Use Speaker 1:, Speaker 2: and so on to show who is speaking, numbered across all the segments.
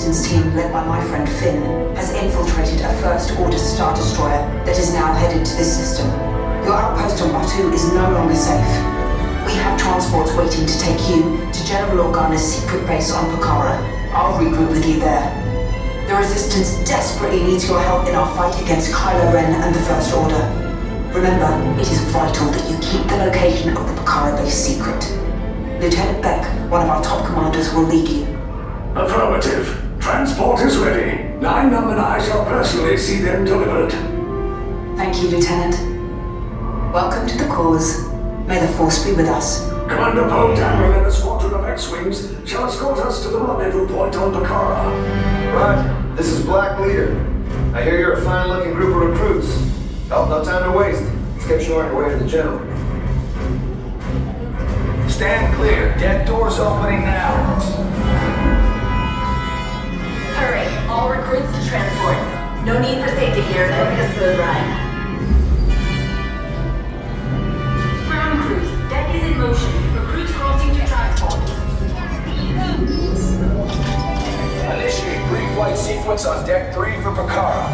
Speaker 1: Resistance team, led by my friend Finn, has infiltrated a First Order Star Destroyer that is now headed to this system. Your outpost on Batu is no longer safe. We have transports waiting to take you to General Organa's secret base on Pucara. I'll regroup with you there. The Resistance desperately needs your help in our fight against Kylo Ren and the First Order. Remember, it is vital that you keep the location of the Pucara base secret. Lieutenant Beck, one of our top commanders, will lead you.
Speaker 2: Affirmative. Transport is ready. Nine Numb and I shall personally see them delivered.
Speaker 1: Thank you, Lieutenant. Welcome to the cause. May the Force be with us.
Speaker 2: Commander Poe Dameron and a squadron of X-Wings shall escort us to the rendezvous point on Pucara.
Speaker 3: Right. This is Black Leader. I hear you're a fine-looking group of recruits. Oh, no time to waste. Let's get you on your way to the General.
Speaker 4: Stand clear. Deck doors opening now.
Speaker 5: Hurry. All recruits to transports. No need for safety here. It'll be a smooth ride. Ground crews. Deck is in motion. Recruits crossing to transports.
Speaker 4: Initiate pre-flight sequence on Deck 3 for Pucara.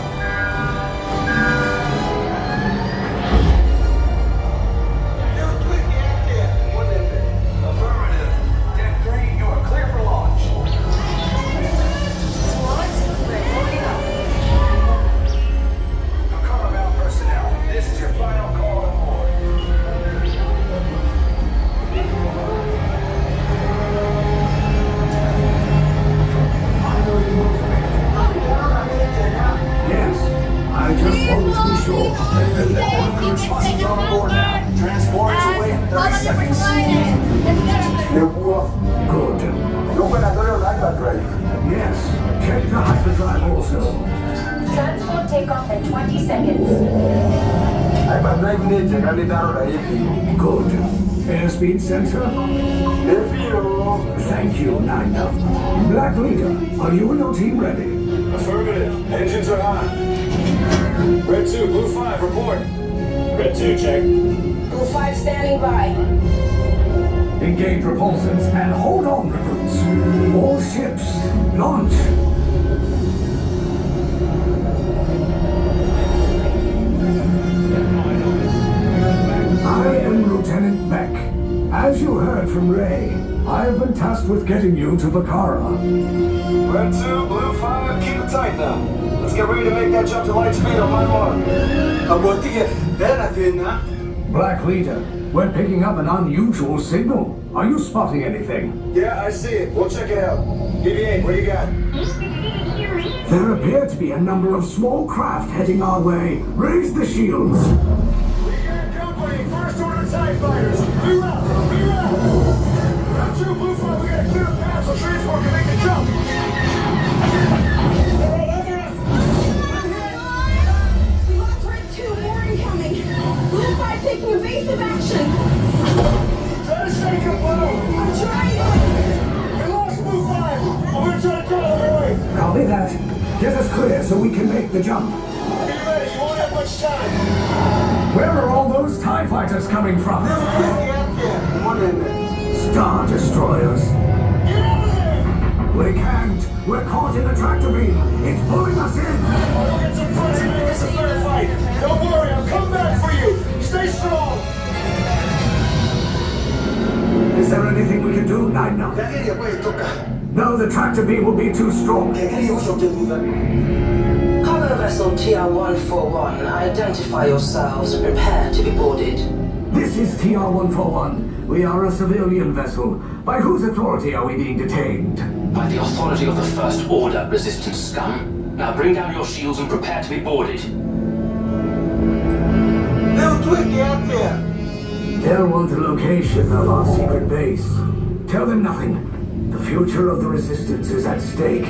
Speaker 2: Good. Airspeed sensor? Thank you, Nine Numb. Black Leader, are you and your team ready?
Speaker 6: Affirmative. Engines are hot. Red 2, Blue 5, report. Red 2, check.
Speaker 7: Blue 5 standing by.
Speaker 2: Engage propulsors and hold on, recruits. All ships, launch. I am Lieutenant Beck. As you heard from Ray, I have been tasked with getting you to Pucara.
Speaker 3: Red 2, Blue 5, keep it tight now. Let's get ready to make that jump to light speed on my mark.
Speaker 2: Black Leader, we're picking up an unusual signal. Are you spotting anything?
Speaker 3: Yeah, I see it. We'll check it out. BB-8, what do you got?
Speaker 2: There appear to be a number of small craft heading our way. Raise the shields.
Speaker 6: First Order TIE Fighters! Reroute! Reroute! Round 2, Blue 5, we got a clear path so transport can make the jump!
Speaker 7: We lost Red 2, more incoming! Blue 5 taking evasive action!
Speaker 6: Try to shake him, Blue!
Speaker 7: I'm trying!
Speaker 6: We lost Blue 5! I'm gonna try to cut out of the way!
Speaker 2: Copy that. Get us clear so we can make the jump.
Speaker 6: Be ready, you won't have much time!
Speaker 2: Where are all those TIE fighters coming from? Star Destroyers.
Speaker 6: Get over there!
Speaker 2: We can't. We're caught in a tractor beam. It's pulling us in.
Speaker 6: I'll get some friends and make this a fair fight! Don't worry, I'll come back for you! Stay strong!
Speaker 2: Is there anything we can do, Nine Numb? No, the tractor beam will be too strong.
Speaker 8: Cargo vessel TR-141, identify yourselves and prepare to be boarded.
Speaker 2: This is TR-141. We are a civilian vessel. By whose authority are we being detained?
Speaker 9: By the authority of the First Order, Resistance scum. Now bring down your shields and prepare to be boarded.
Speaker 2: They'll want the location of our secret base. Tell them nothing. The future of the Resistance is at stake.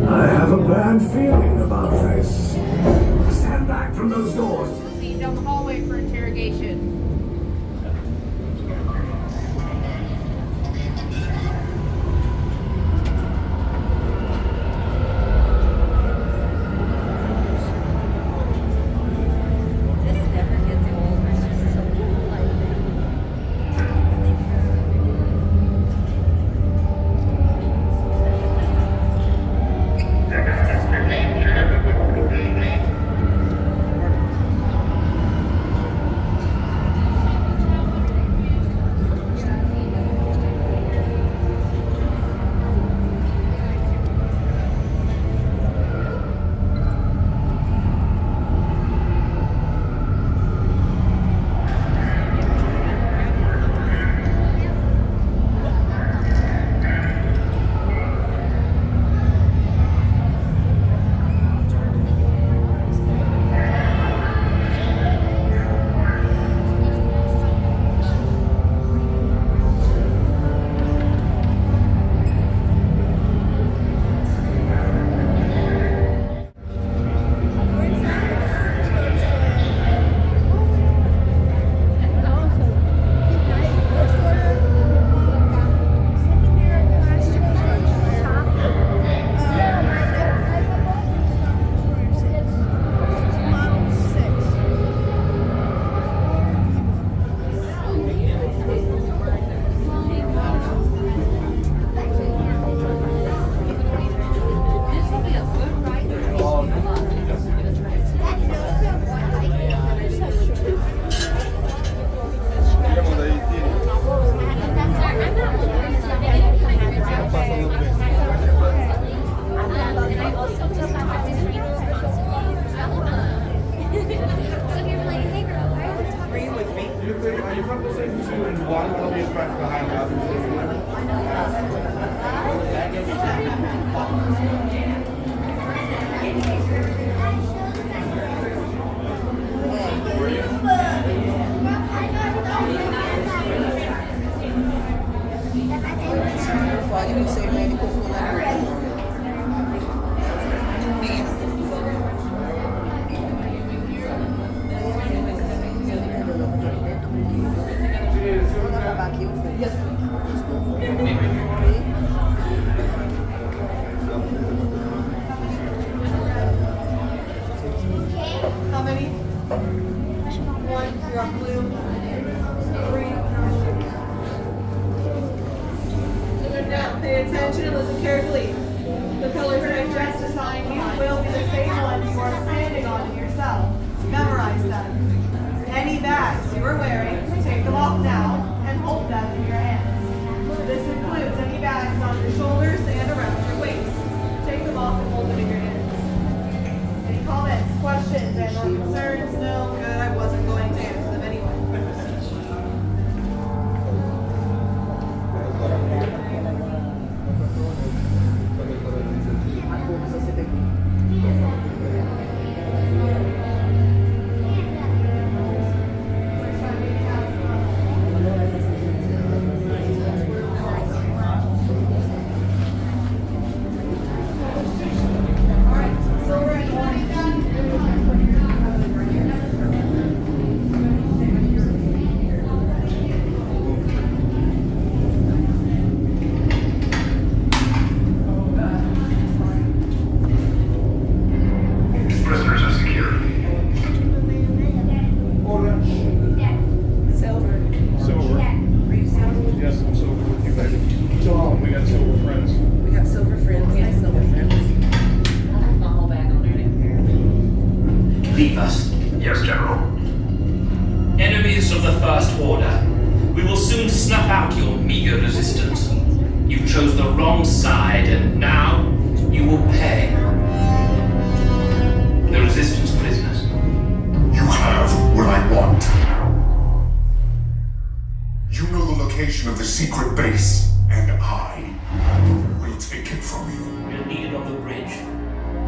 Speaker 2: I have a bad feeling about this. Stand back from those doors.
Speaker 10: Proceed down the hallway for interrogation. How many? One, you're on blue. 3. Now, pay attention and listen carefully. The colors I've just assigned you will be the same ones you are standing on in your cell. Memorize them. Any bags you are wearing, take them off now and hold them in your hands. This includes any bags on your shoulders and around your waist. Take them off and hold them in your hands. Any comments, questions, and or concerns? No, good, I wasn't going to answer them anyway.
Speaker 6: Prisoners are secure.
Speaker 10: Silver.
Speaker 11: Silver.
Speaker 10: Are you silver?
Speaker 11: Yes, I'm silver with you, baby. Tom, we got silver friends.
Speaker 8: We got silver friends.
Speaker 10: We got silver friends.
Speaker 9: Leave us.
Speaker 6: Yes, General.
Speaker 9: Enemies of the First Order. We will soon snuff out your meager resistance. You chose the wrong side, and now you will pay. The Resistance prisoners.
Speaker 6: You have what I want. You know the location of the secret base, and I will take it from you.
Speaker 9: We're needed on the bridge.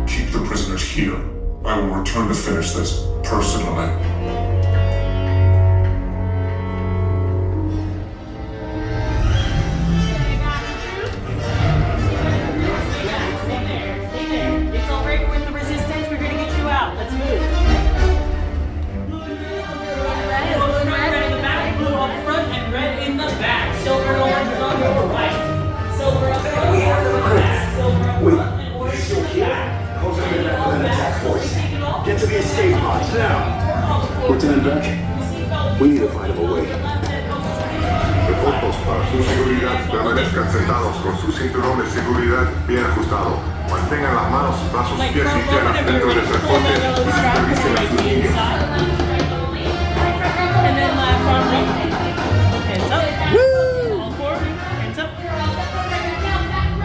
Speaker 6: Keep the prisoners here. I will return to finish this personally.
Speaker 12: It's all right, we're in the Resistance. We're gonna get you out. Let's move. Blue in the back, blue up front, and red in the back. Silver and orange on your right. Silver up front,
Speaker 2: We have the recruits.
Speaker 12: silver up
Speaker 2: Wait,
Speaker 12: front, and orange
Speaker 2: you're still
Speaker 12: in the
Speaker 2: here?
Speaker 12: back.
Speaker 2: How's it been back with an attack force? Get to the escape pods now.
Speaker 6: Lieutenant Beck,
Speaker 2: We need to find him a way.
Speaker 6: reportos para su seguridad. Permanezcan sentados con su cinturón de seguridad bien ajustado. Mantengan las manos, brazos,
Speaker 12: Like
Speaker 6: pies y
Speaker 12: front
Speaker 6: piernas
Speaker 12: open,
Speaker 6: dentro del
Speaker 12: pull
Speaker 6: transporte
Speaker 12: that
Speaker 6: y
Speaker 12: yellow strap to
Speaker 6: supervisen a
Speaker 12: the
Speaker 6: sus
Speaker 12: right
Speaker 6: niños.
Speaker 12: side. And then left arm right. Hands up. All forward. Hands up.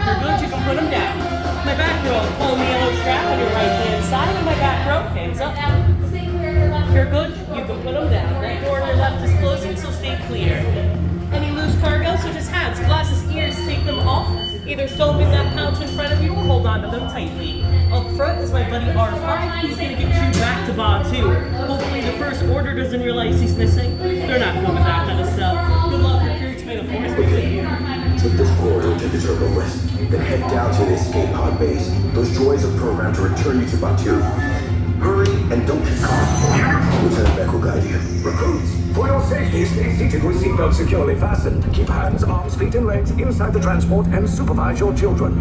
Speaker 12: You're good. You can put them down. My back row. Pull the yellow strap on your right hand side. And my back row. Hands up. You're good. You can put them down. Right door to your left is closing, so stay clear. Any loose cargo, such as hats, glasses, ears, take them off. Either stow them in that pouch in front of you or hold on to them tightly. Up front is my buddy R5. He's gonna get you back to Ba 2. Hopefully the First Order doesn't realize he's missing. They're not cool with that kind of stuff. Good luck, recruits. May the force be with you.
Speaker 13: Take this corridor to the Turbo West, then head down to the escape pod base. Those droids are programmed to return you to Batu. Hurry and don't get caught. Lieutenant Beck will guide you.
Speaker 2: Recruits, for your safety, stay seated with seatbelts securely fastened. Keep hands, arms, feet, and legs inside the transport and supervise your children.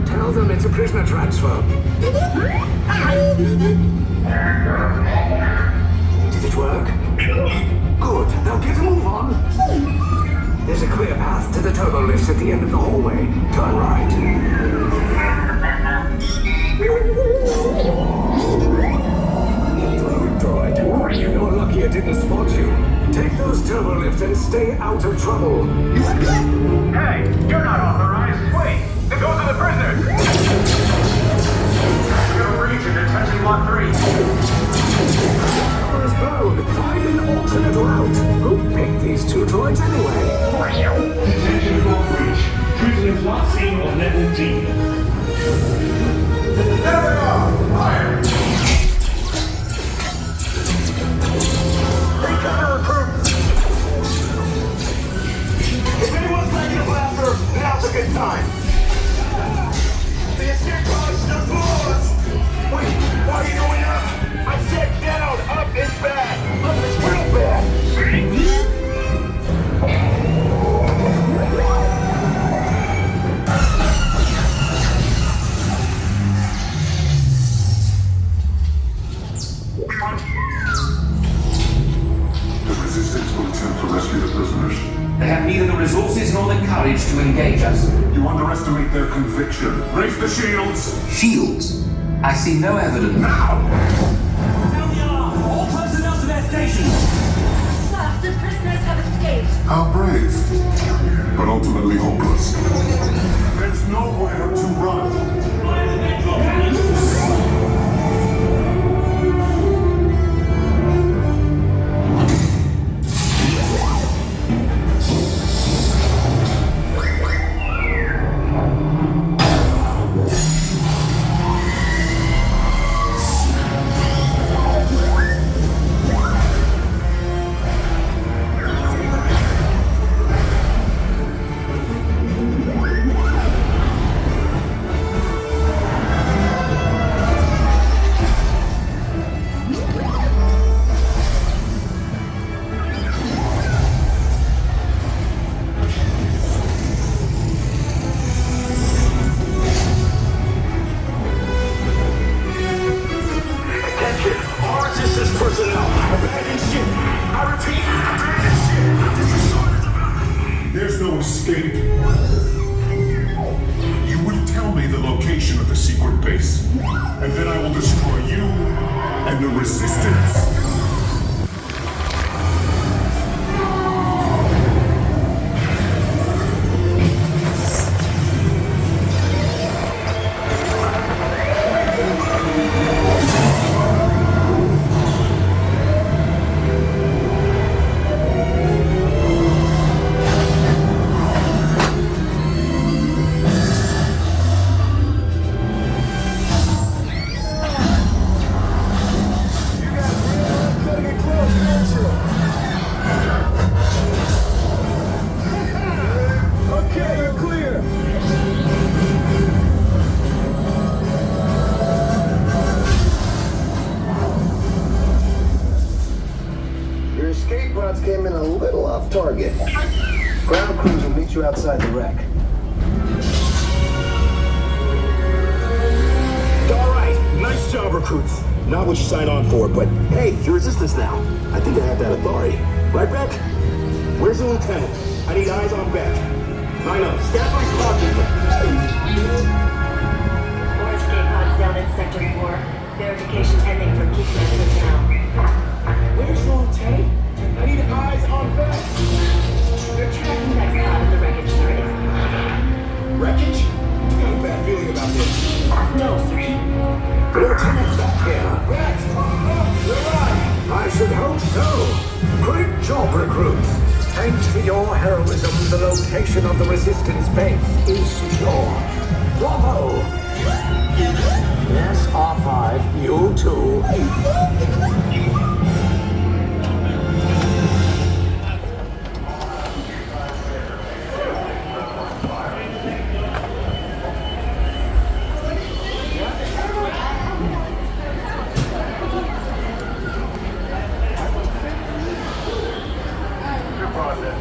Speaker 2: Tell them it's a prisoner transfer. Did it work? Good. Now get a move on. There's a clear path to the turbo lifts at the end of the hallway. Turn right. Droid, you're lucky it didn't spot you. Take those turbo lifts and stay out of trouble.
Speaker 6: Hey, you're not authorized. Wait, those are the prisoners. We're gonna breach in detention lot 3.
Speaker 2: Cover is blown. Find an alternate route. Who picked these two droids anyway?
Speaker 11: Detention for breach. Prisoners not seen on level D.
Speaker 6: There they are! Fire! Take cover, recruits!
Speaker 2: time! The escape pods, the floors! Wait, why are you doing that? I said down! Up is bad! Up is real bad!
Speaker 6: The Resistance will attempt to rescue the prisoners.
Speaker 4: They have neither the resources nor the courage to engage us.
Speaker 6: You underestimate their conviction. Raise the shields!
Speaker 4: Shields? I see no evidence.
Speaker 6: Now!
Speaker 12: Sound the alarm! All personnel to their stations!
Speaker 5: Sir, the prisoners have escaped.
Speaker 6: How brave, but ultimately hopeless. There's nowhere to run.
Speaker 12: Fire the ventral cannons!
Speaker 6: There's no escape. You will tell me the location of the secret base, and then I will destroy you and the Resistance.
Speaker 3: Came in a little off target. Ground crews will meet you outside the wreck.
Speaker 13: All right, nice job, recruits. Not what you signed on for, but hey, you're Resistance now. I think I have that authority. Right, Beck? Where's the lieutenant? I need eyes on Beck. Line up. Scaffold's talking.
Speaker 5: More escape pods down in Sector 4. Verification pending from key command personnel.
Speaker 13: Where's the lieutenant? I need eyes on Beck.
Speaker 5: They're tracking next pod in the wreckage, sir.
Speaker 13: Wreckage? I got a bad feeling about this.
Speaker 5: No, sir.
Speaker 2: Lieutenant back here.
Speaker 13: Beck! You're alive!
Speaker 2: I should hope so. Great job, recruits. Thanks to your heroism, the location of the Resistance base is secure. Bravo! Yes, R5, you too.
Speaker 6: Process,